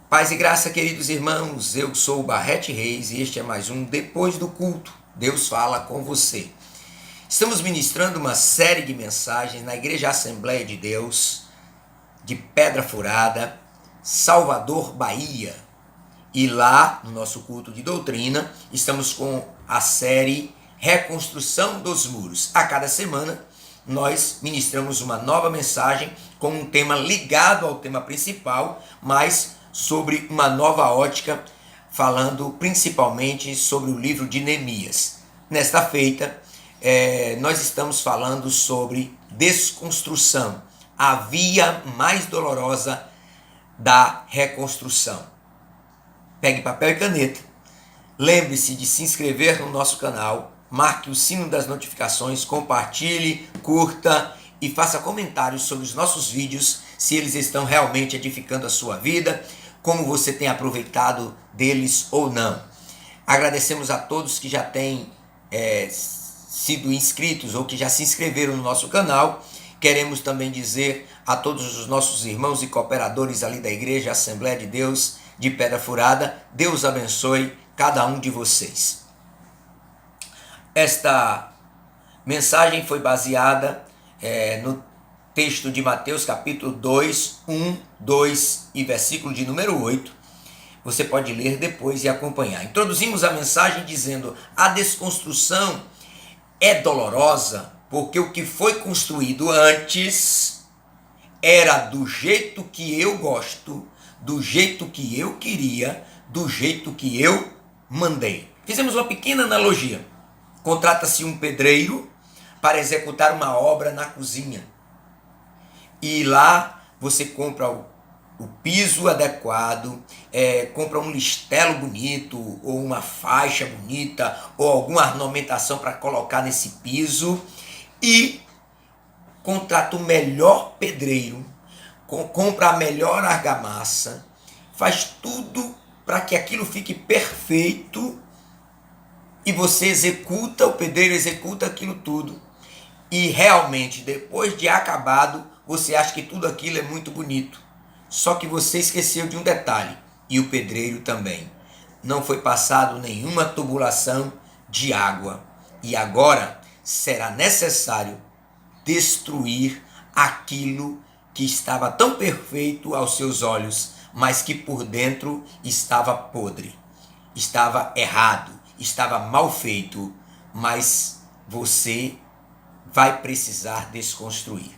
Paz e graça, queridos irmãos, eu sou o Barrete Reis e este é mais um Depois do Culto, Deus fala com você. Estamos ministrando uma série de mensagens na Igreja Assembleia de Deus, de Pedra Furada, Salvador, Bahia. E lá, no nosso culto de doutrina, estamos com a série Reconstrução dos Muros. A cada semana, nós ministramos uma nova mensagem com um tema ligado ao tema principal, mas sobre uma nova ótica, falando principalmente sobre o livro de Neemias. Nesta feita, nós estamos falando sobre desconstrução, a via mais dolorosa da reconstrução. Pegue papel e caneta, lembre-se de se inscrever no nosso canal, marque o sino das notificações, compartilhe, curta e faça comentários sobre os nossos vídeos, se eles estão realmente edificando a sua vida, como você tem aproveitado deles ou não. Agradecemos a todos que já têm sido inscritos ou que já se inscreveram no nosso canal. Queremos também dizer a todos os nossos irmãos e cooperadores ali da Igreja Assembleia de Deus de Pedra Furada, Deus abençoe cada um de vocês. Esta mensagem foi baseada no texto de Mateus capítulo 2, 1, 2 e versículo de número 8. Você pode ler depois e acompanhar. Introduzimos a mensagem dizendo: a desconstrução é dolorosa porque o que foi construído antes era do jeito que eu gosto, do jeito que eu queria, do jeito que eu mandei. Fizemos uma pequena analogia. Contrata-se um pedreiro para executar uma obra na cozinha. E lá você compra o piso adequado, compra um listelo bonito, ou uma faixa bonita, ou alguma ornamentação para colocar nesse piso, e contrata o melhor pedreiro, compra a melhor argamassa, faz tudo para que aquilo fique perfeito, e você executa, o pedreiro executa aquilo tudo, e realmente depois de acabado, você acha que tudo aquilo é muito bonito. Só que você esqueceu de um detalhe, e o pedreiro também. Não foi passado nenhuma tubulação de água. E agora será necessário destruir aquilo que estava tão perfeito aos seus olhos, mas que por dentro estava podre, estava errado, estava mal feito, mas você vai precisar desconstruir.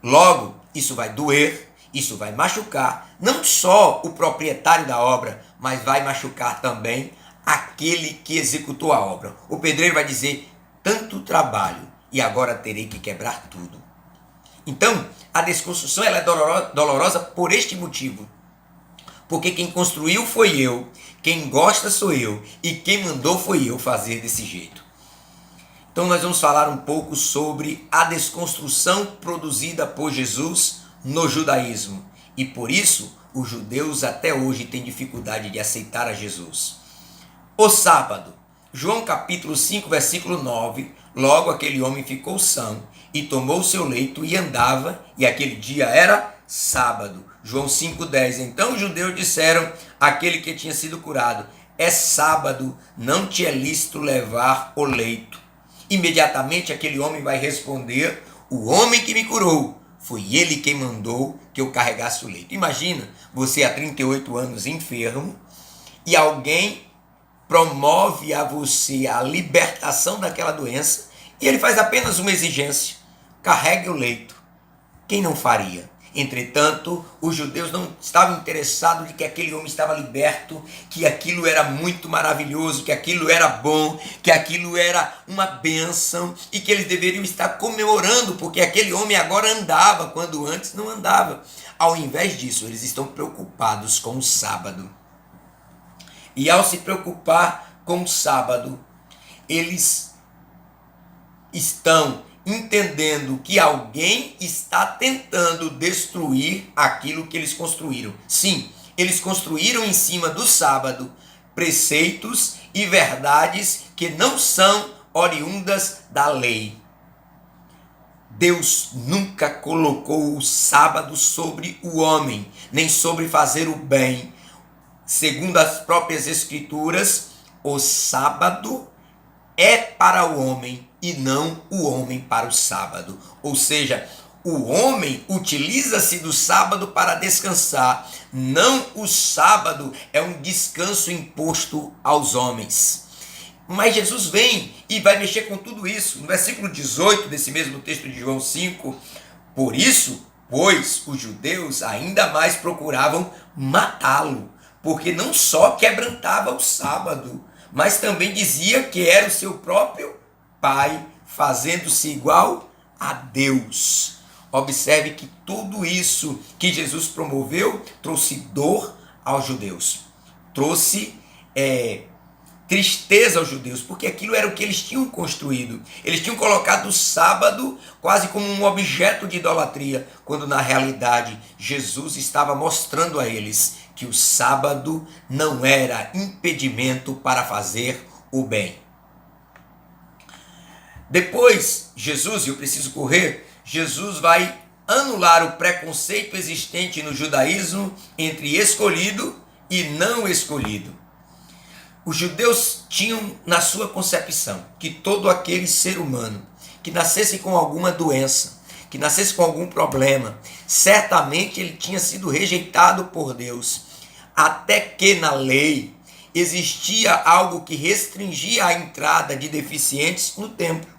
Logo, isso vai doer, isso vai machucar, não só o proprietário da obra, mas vai machucar também aquele que executou a obra. O pedreiro vai dizer: tanto trabalho e agora terei que quebrar tudo. Então, a desconstrução ela é dolorosa por este motivo. Porque quem construiu foi eu, quem gosta sou eu e quem mandou foi eu fazer desse jeito. Então nós vamos falar um pouco sobre a desconstrução produzida por Jesus no judaísmo. E por isso os judeus até hoje têm dificuldade de aceitar a Jesus. O sábado, João capítulo 5, versículo 9, logo aquele homem ficou são e tomou seu leito e andava, e aquele dia era sábado. João 5,10, então os judeus disseram àquele que tinha sido curado: é sábado, não te é lícito levar o leito. Imediatamente aquele homem vai responder: o homem que me curou, foi ele quem mandou que eu carregasse o leito. Imagina você há 38 anos enfermo e alguém promove a você a libertação daquela doença e ele faz apenas uma exigência: carregue o leito. Quem não faria? Entretanto, os judeus não estavam interessados de que aquele homem estava liberto, que aquilo era muito maravilhoso, que aquilo era bom, que aquilo era uma bênção e que eles deveriam estar comemorando porque aquele homem agora andava quando antes não andava. Ao invés disso, eles estão preocupados com o sábado. E ao se preocupar com o sábado, eles estão entendendo que alguém está tentando destruir aquilo que eles construíram. Sim, eles construíram em cima do sábado preceitos e verdades que não são oriundas da lei. Deus nunca colocou o sábado sobre o homem, nem sobre fazer o bem. segundo as próprias Escrituras, o sábado é para o homem e não o homem para o sábado. Ou seja, o homem utiliza-se do sábado para descansar, não o sábado é um descanso imposto aos homens. Mas Jesus vem e vai mexer com tudo isso. No versículo 18 desse mesmo texto de João 5, por isso, pois os judeus ainda mais procuravam matá-lo, porque não só quebrantava o sábado, mas também dizia que era o seu próprio Pai, fazendo-se igual a Deus. Observe que tudo isso que Jesus promoveu trouxe dor aos judeus, trouxe tristeza aos judeus, porque aquilo era o que eles tinham construído. Eles tinham colocado o sábado quase como um objeto de idolatria, quando na realidade Jesus estava mostrando a eles que o sábado não era impedimento para fazer o bem. Depois, Jesus, e eu preciso correr, Jesus vai anular o preconceito existente no judaísmo entre escolhido e não escolhido. Os judeus tinham na sua concepção que todo aquele ser humano que nascesse com alguma doença, que nascesse com algum problema, certamente ele tinha sido rejeitado por Deus, até que na lei existia algo que restringia a entrada de deficientes no templo.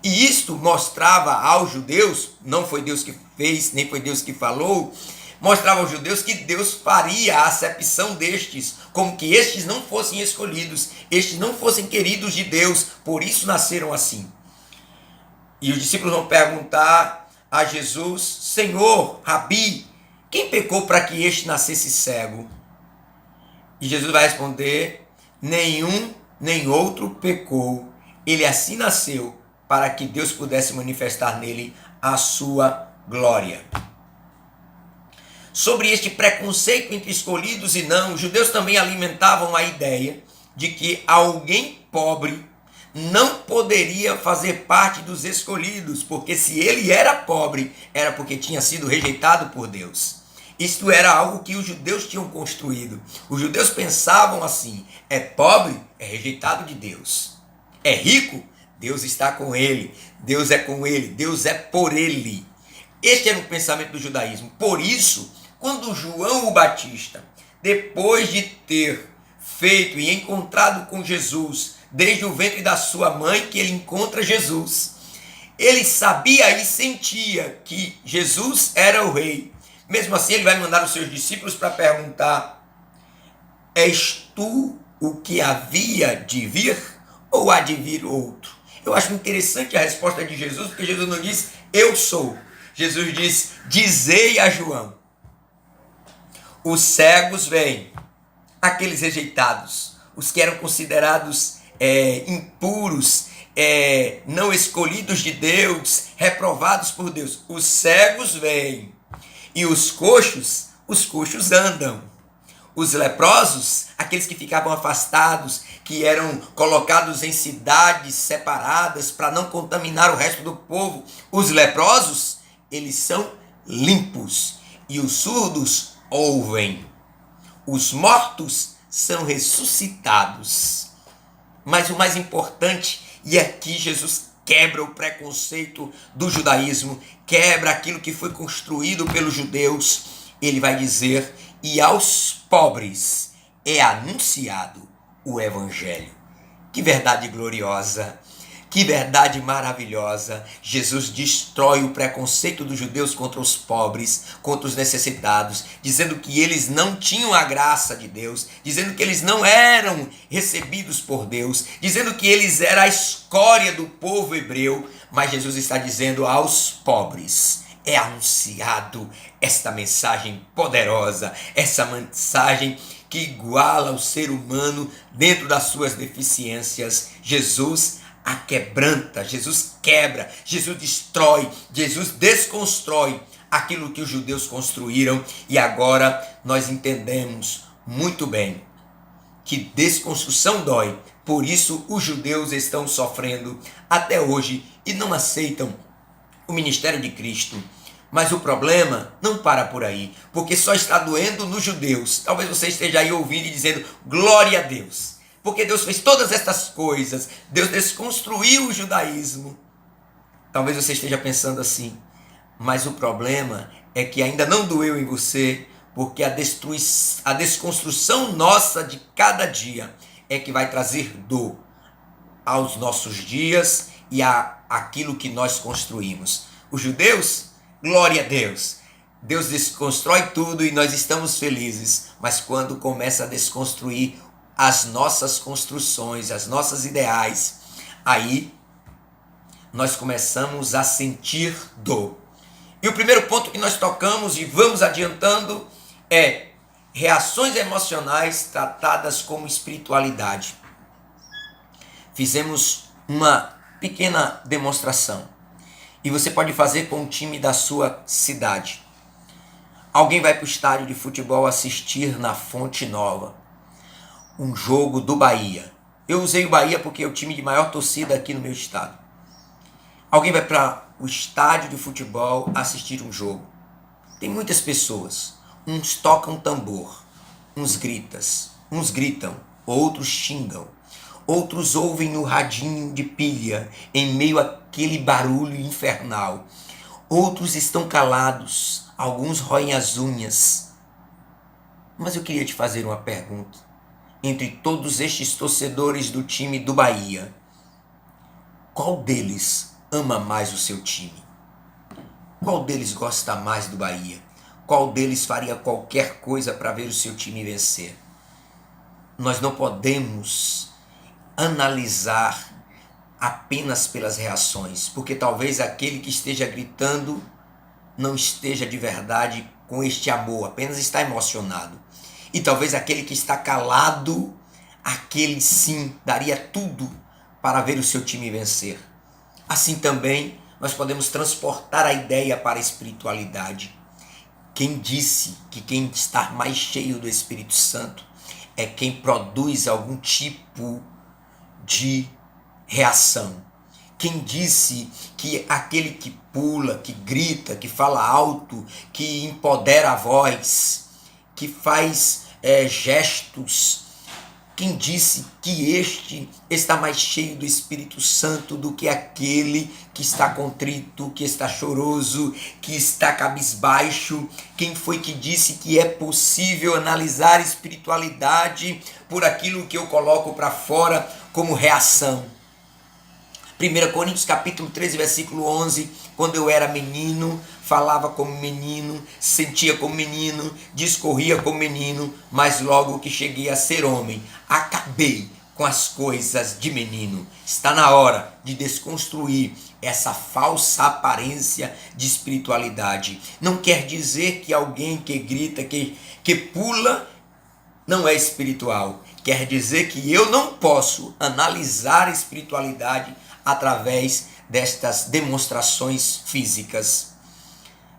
E isto mostrava aos judeus, não foi Deus que fez, nem foi Deus que falou, mostrava aos judeus que Deus faria a acepção destes, como que estes não fossem escolhidos, estes não fossem queridos de Deus, por isso nasceram assim. E os discípulos vão perguntar a Jesus: Senhor, Rabi, quem pecou para que este nascesse cego? E Jesus vai responder: nenhum nem outro pecou, ele assim nasceu para que Deus pudesse manifestar nele a sua glória. Sobre este preconceito entre escolhidos e não, os judeus também alimentavam a ideia de que alguém pobre não poderia fazer parte dos escolhidos, porque se ele era pobre, era porque tinha sido rejeitado por Deus. Isto era algo que os judeus tinham construído. Os judeus pensavam assim: é pobre, é rejeitado de Deus. É rico, Deus está com ele. Deus é com ele, Deus é por ele. Este era o pensamento do judaísmo. Por isso, quando João o Batista, depois de ter feito e encontrado com Jesus, desde o ventre da sua mãe que ele encontra Jesus, ele sabia e sentia que Jesus era o rei. Mesmo assim, ele vai mandar os seus discípulos para perguntar: és tu o que havia de vir ou há de vir outro? Eu acho interessante a resposta de Jesus, porque Jesus não diz eu sou. Jesus diz: dizei a João. Os cegos vêm, aqueles rejeitados, os que eram considerados impuros, não escolhidos de Deus, reprovados por Deus. Os cegos vêm e os coxos andam. Os leprosos, aqueles que ficavam afastados, que eram colocados em cidades separadas para não contaminar o resto do povo, os leprosos, eles são limpos. E os surdos ouvem. Os mortos são ressuscitados. Mas o mais importante, e aqui Jesus quebra o preconceito do judaísmo, quebra aquilo que foi construído pelos judeus. Ele vai dizer: e aos pobres é anunciado o evangelho. Que verdade gloriosa! Que verdade maravilhosa! Jesus destrói o preconceito dos judeus contra os pobres, contra os necessitados, dizendo que eles não tinham a graça de Deus, dizendo que eles não eram recebidos por Deus, dizendo que eles eram a escória do povo hebreu. Mas Jesus está dizendo: aos pobres é anunciado esta mensagem poderosa, essa mensagem que iguala o ser humano dentro das suas deficiências. Jesus a quebranta, Jesus quebra, Jesus destrói, Jesus desconstrói aquilo que os judeus construíram. E agora nós entendemos muito bem que desconstrução dói. Por isso os judeus estão sofrendo até hoje e não aceitam o ministério de Cristo. Mas o problema não para por aí, porque só está doendo nos judeus. Talvez você esteja aí ouvindo e dizendo, glória a Deus, porque Deus fez todas estas coisas, Deus desconstruiu o judaísmo. Talvez você esteja pensando assim, mas o problema é que ainda não doeu em você, porque a desconstrução nossa de cada dia é que vai trazer dor aos nossos dias e aquilo que nós construímos. Os judeus, glória a Deus, Deus desconstrói tudo e nós estamos felizes, mas quando começa a desconstruir as nossas construções, as nossas ideais, aí nós começamos a sentir dor. E o primeiro ponto que nós tocamos e vamos adiantando é reações emocionais tratadas como espiritualidade. Fizemos uma pequena demonstração e você pode fazer com o time da sua cidade. Alguém vai para o estádio de futebol assistir na Fonte Nova um jogo do Bahia. Eu usei o Bahia porque é o time de maior torcida aqui no meu estado. Alguém vai para o estádio de futebol assistir um jogo. Tem muitas pessoas. Uns tocam tambor, uns gritam, outros xingam. Outros ouvem no radinho de pilha, em meio àquele barulho infernal. Outros estão calados, alguns roem as unhas. Mas eu queria te fazer uma pergunta. Entre todos estes torcedores do time do Bahia, qual deles ama mais o seu time? Qual deles gosta mais do Bahia? Qual deles faria qualquer coisa para ver o seu time vencer? Nós não podemos analisar apenas pelas reações, porque talvez aquele que esteja gritando não esteja de verdade com este amor, apenas está emocionado. E talvez aquele que está calado, aquele sim daria tudo para ver o seu time vencer. Assim também nós podemos transportar a ideia para a espiritualidade. Quem disse que quem está mais cheio do Espírito Santo é quem produz algum tipo de reação? Quem disse que aquele que pula, que grita, que fala alto, que empodera a voz, que faz gestos, quem disse que este está mais cheio do Espírito Santo do que aquele que está contrito, que está choroso, que está cabisbaixo? Quem foi que disse que é possível analisar espiritualidade por aquilo que eu coloco para fora como reação? 1 Coríntios capítulo 13, versículo 11, quando eu era menino, falava como menino, sentia como menino, discorria como menino, mas logo que cheguei a ser homem, acabei com as coisas de menino. Está na hora de desconstruir essa falsa aparência de espiritualidade. Não quer dizer que alguém que grita, que pula, não é espiritual. Quer dizer que eu não posso analisar a espiritualidade através destas demonstrações físicas.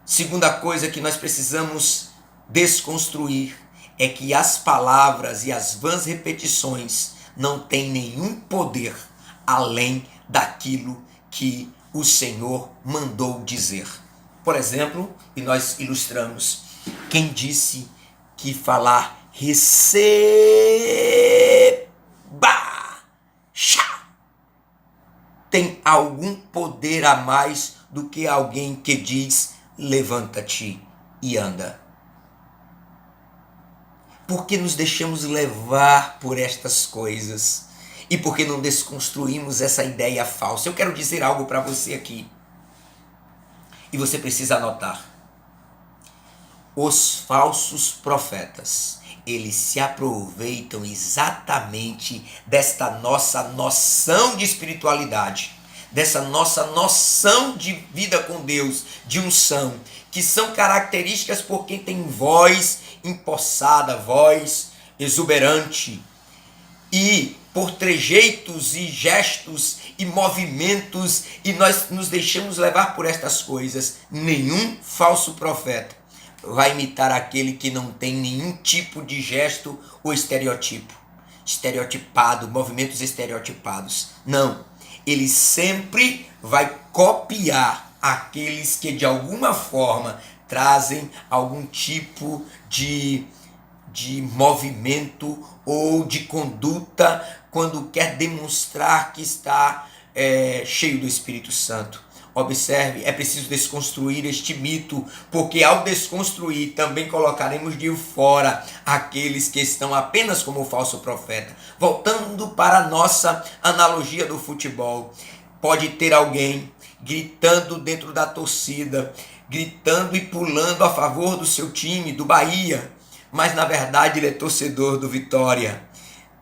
Segunda coisa que nós precisamos desconstruir é que as palavras e as vãs repetições não têm nenhum poder além daquilo que o Senhor mandou dizer. Por exemplo, e nós ilustramos, quem disse que falar receba tem algum poder a mais do que alguém que diz levanta-te e anda? Por que nos deixamos levar por estas coisas? E por que não desconstruímos essa ideia falsa? Eu quero dizer algo para você aqui. E você precisa anotar. Os falsos profetas, eles se aproveitam exatamente desta nossa noção de espiritualidade, dessa nossa noção de vida com Deus, de unção, que são características por quem tem voz empossada, voz exuberante, e por trejeitos e gestos e movimentos, e nós nos deixamos levar por estas coisas. Nenhum falso profeta vai imitar aquele que não tem nenhum tipo de gesto ou estereotipado, movimentos estereotipados. Não, ele sempre vai copiar aqueles que de alguma forma trazem algum tipo de movimento ou de conduta quando quer demonstrar que está cheio do Espírito Santo. Observe, é preciso desconstruir este mito, porque ao desconstruir também colocaremos de fora aqueles que estão apenas como falso profeta. Voltando para a nossa analogia do futebol, pode ter alguém gritando dentro da torcida, gritando e pulando a favor do seu time, do Bahia, mas na verdade ele é torcedor do Vitória.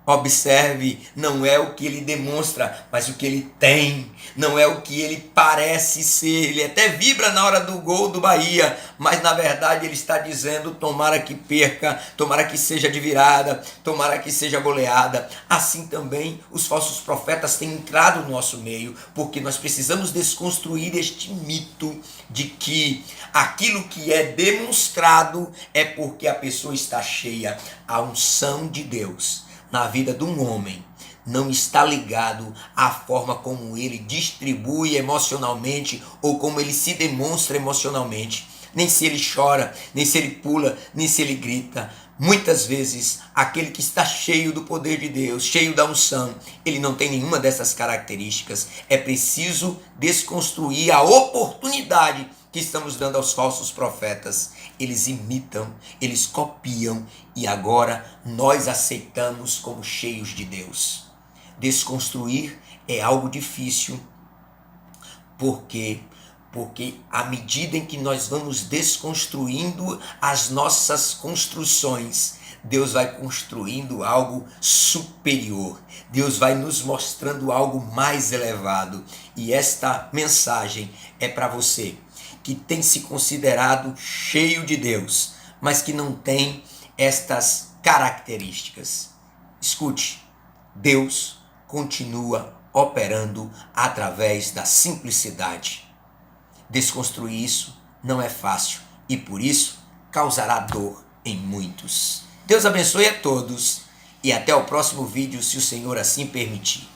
Observe, não é o que ele demonstra, mas o que ele tem. Não é o que ele parece ser. Ele até vibra na hora do gol do Bahia, mas na verdade ele está dizendo: tomara que perca, tomara que seja de virada, tomara que seja goleada. Assim também os falsos profetas têm entrado no nosso meio, porque nós precisamos desconstruir este mito de que aquilo que é demonstrado é porque a pessoa está cheia. A unção de Deus na vida de um homem não está ligado à forma como ele distribui emocionalmente ou como ele se demonstra emocionalmente, nem se ele chora, nem se ele pula, nem se ele grita. Muitas vezes aquele que está cheio do poder de Deus, cheio da unção, ele não tem nenhuma dessas características. É preciso desconstruir a oportunidade que estamos dando aos falsos profetas. Eles imitam, eles copiam e agora nós aceitamos como cheios de Deus. Desconstruir é algo difícil, porque à medida em que nós vamos desconstruindo as nossas construções, Deus vai construindo algo superior. Deus vai nos mostrando algo mais elevado. E esta mensagem é para você que tem se considerado cheio de Deus, mas que não tem estas características. Escute, Deus continua operando através da simplicidade. Desconstruir isso não é fácil e por isso causará dor em muitos. Deus abençoe a todos e até o próximo vídeo, se o Senhor assim permitir.